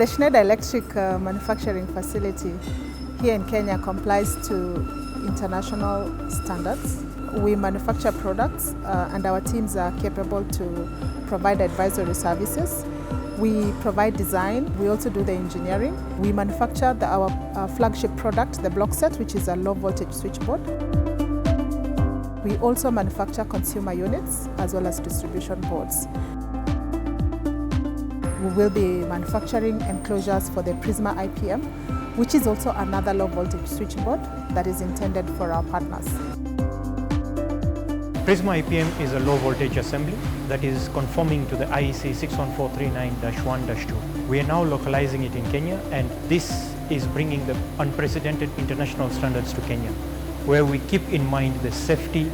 The Schneider Electric manufacturing facility here in Kenya complies to international standards. We manufacture products and our teams are capable to provide advisory services. We provide design, we also do the engineering. We manufacture our flagship product, the BlokSET, which is a low voltage switchboard. We also manufacture consumer units as well as distribution boards. We will be manufacturing enclosures for the Prisma IPM, which is also another low voltage switchboard that is intended for our partners. Prisma IPM is a low voltage assembly that is conforming to the IEC 61439-1-2. We are now localizing it in Kenya, and this is bringing the unprecedented international standards to Kenya, where we keep in mind the safety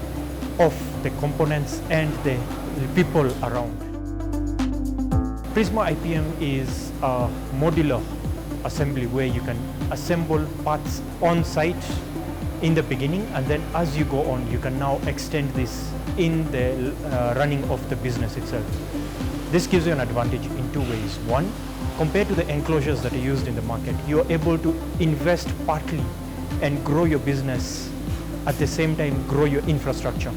of the components and the people around. Prisma IPM is a modular assembly where you can assemble parts on site in the beginning, and then as you go on, you can now extend this in the running of the business itself. This gives you an advantage in two ways. One, compared to the enclosures that are used in the market, you are able to invest partly and grow your business, at the same time grow your infrastructure.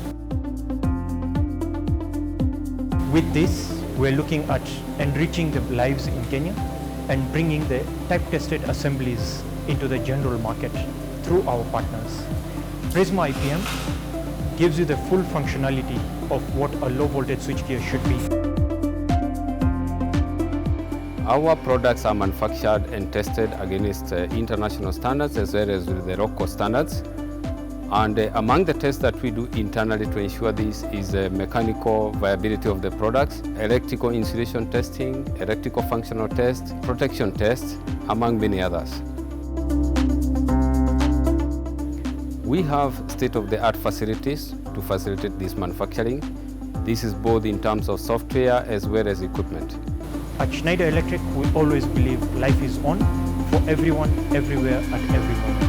With this, we're looking at enriching the lives in Kenya and bringing the type-tested assemblies into the general market through our partners. Prisma IPM gives you the full functionality of what a low voltage switchgear should be. Our products are manufactured and tested against international standards as well as with the local standards. And among the tests that we do internally to ensure this is mechanical viability of the products, electrical insulation testing, electrical functional test, protection tests, among many others. We have state-of-the-art facilities to facilitate this manufacturing. This is both in terms of software as well as equipment. At Schneider Electric, we always believe life is on for everyone, everywhere, at every moment.